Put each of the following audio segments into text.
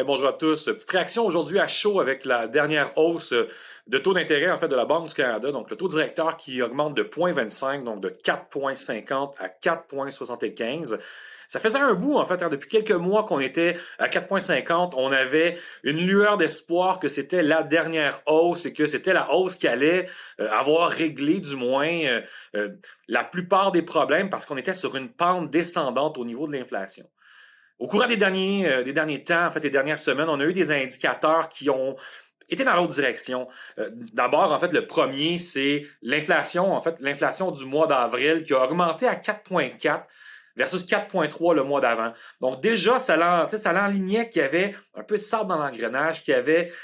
Bonjour à tous. Petite réaction aujourd'hui à chaud avec la dernière hausse de taux d'intérêt en fait de la Banque du Canada. Donc le taux directeur qui augmente de 0,25, donc de 4,50 à 4,75. Ça faisait un bout en fait, depuis quelques mois qu'on était à 4,50. On avait une lueur d'espoir que c'était la dernière hausse et que c'était la hausse qui allait avoir réglé du moins euh, la plupart des problèmes parce qu'on était sur une pente descendante au niveau de l'inflation. Au courant des derniers temps, en fait, les dernières semaines, on a eu des indicateurs qui ont été dans l'autre direction. D'abord, en fait, le premier, c'est l'inflation, en fait, l'inflation du mois d'avril qui a augmenté à 4,4 versus 4,3 le mois d'avant. Donc déjà, ça l'enlignait qu'il y avait un peu de sable dans l'engrenage,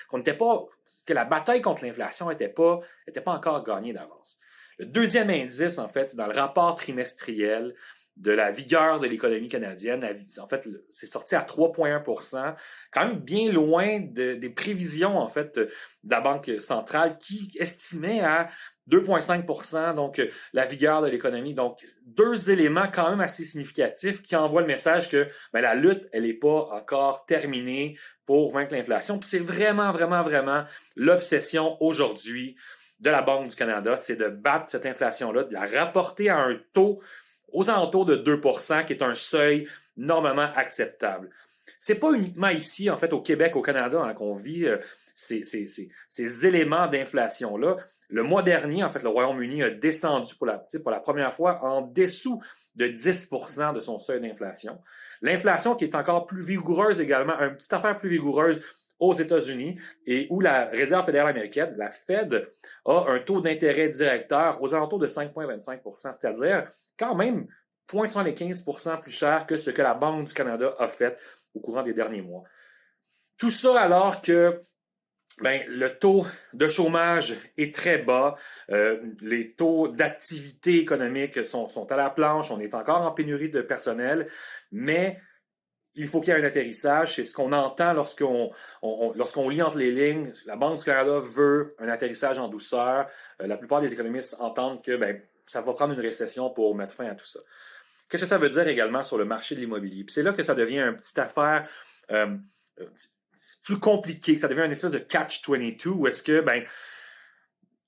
qu'on n'était pas, que la bataille contre l'inflation était pas encore gagnée d'avance. Le deuxième indice, en fait, c'est dans le rapport trimestriel de la vigueur de l'économie canadienne. En fait, c'est sorti à 3,1 %, quand même bien loin des prévisions, en fait, de la Banque centrale qui estimait à 2,5 %, donc la vigueur de l'économie. Donc, deux éléments quand même assez significatifs qui envoient le message que la lutte, elle n'est pas encore terminée pour vaincre l'inflation. Puis c'est vraiment, vraiment, vraiment l'obsession aujourd'hui de la Banque du Canada, c'est de battre cette inflation-là, de la rapporter à un taux aux alentours de 2 qui est un seuil normalement acceptable. C'est pas uniquement ici, en fait, au Québec, au Canada, qu'on vit ces éléments d'inflation-là. Le mois dernier, en fait, le Royaume-Uni a descendu pour la première fois en dessous de 10 de son seuil d'inflation. L'inflation qui est encore plus vigoureuse également, une petite affaire plus vigoureuse aux États-Unis et où la Réserve fédérale américaine, la Fed, a un taux d'intérêt directeur aux alentours de 5,25 c'est-à-dire quand même 0,75 plus cher que ce que la Banque du Canada a fait au courant des derniers mois. Tout ça alors que le taux de chômage est très bas, les taux d'activité économique sont à la planche, on est encore en pénurie de personnel, mais il faut qu'il y ait un atterrissage. C'est ce qu'on entend lorsqu'on lit entre les lignes. La Banque du Canada veut un atterrissage en douceur. La plupart des économistes entendent que ça va prendre une récession pour mettre fin à tout ça. Qu'est-ce que ça veut dire également sur le marché de l'immobilier? Puis c'est là que ça devient une petite affaire euh, plus compliquée, que ça devient une espèce de catch-22 où est-ce que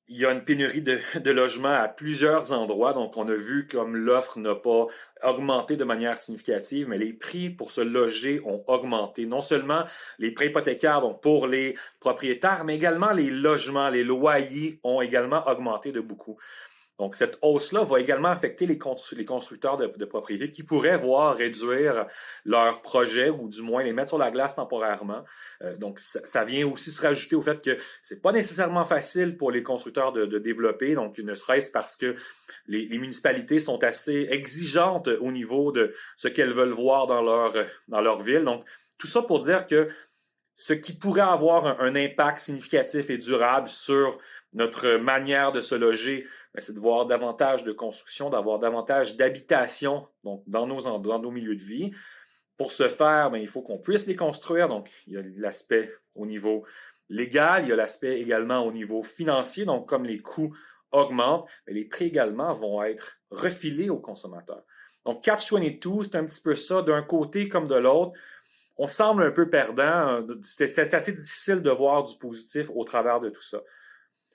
il y a une pénurie de logements à plusieurs endroits. Donc, on a vu comme l'offre n'a pas augmenté de manière significative, mais les prix pour se loger ont augmenté. Non seulement les prêts hypothécaires, donc pour les propriétaires, mais également les logements, les loyers ont également augmenté de beaucoup. Donc, cette hausse-là va également affecter les constructeurs de propriétés qui pourraient voir réduire leurs projets ou du moins les mettre sur la glace temporairement. Donc, ça vient aussi se rajouter au fait que c'est pas nécessairement facile pour les constructeurs de développer, donc ne serait-ce parce que les municipalités sont assez exigeantes au niveau de ce qu'elles veulent voir dans leur ville. Donc, tout ça pour dire que ce qui pourrait avoir un impact significatif et durable sur notre manière de se loger, c'est de voir davantage de construction, d'avoir davantage d'habitation donc dans nos milieux de vie. Pour ce faire, il faut qu'on puisse les construire. Donc, il y a l'aspect au niveau légal, il y a l'aspect également au niveau financier. Donc, comme les coûts augmentent, les prix également vont être refilés aux consommateurs. Donc, Catch-22, c'est un petit peu ça, d'un côté comme de l'autre. On semble un peu perdant. C'est assez difficile de voir du positif au travers de tout ça.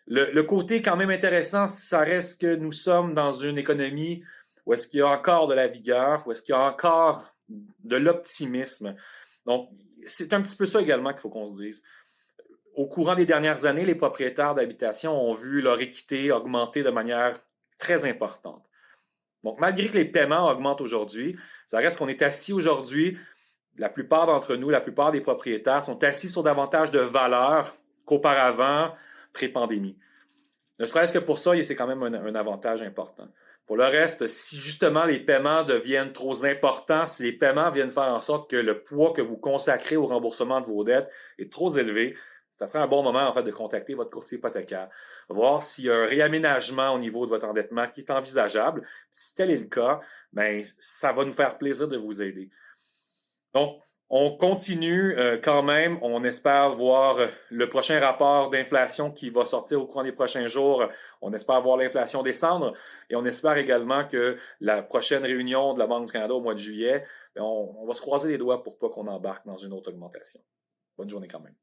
Le côté quand même intéressant, ça reste que nous sommes dans une économie où est-ce qu'il y a encore de la vigueur, où est-ce qu'il y a encore de l'optimisme. Donc, c'est un petit peu ça également qu'il faut qu'on se dise. Au courant des dernières années, les propriétaires d'habitation ont vu leur équité augmenter de manière très importante. Donc, malgré que les paiements augmentent aujourd'hui, ça reste qu'on est assis aujourd'hui. La plupart d'entre nous, la plupart des propriétaires sont assis sur davantage de valeur qu'auparavant, pré-pandémie. Ne serait-ce que pour ça, c'est quand même un avantage important. Pour le reste, si justement les paiements deviennent trop importants, si les paiements viennent faire en sorte que le poids que vous consacrez au remboursement de vos dettes est trop élevé, ça serait un bon moment en fait de contacter votre courtier hypothécaire, voir s'il y a un réaménagement au niveau de votre endettement qui est envisageable. Si tel est le cas, ça va nous faire plaisir de vous aider. Donc, on continue quand même. On espère voir le prochain rapport d'inflation qui va sortir au cours des prochains jours. On espère voir l'inflation descendre et on espère également que la prochaine réunion de la Banque du Canada au mois de juillet, on va se croiser les doigts pour pas qu'on embarque dans une autre augmentation. Bonne journée quand même.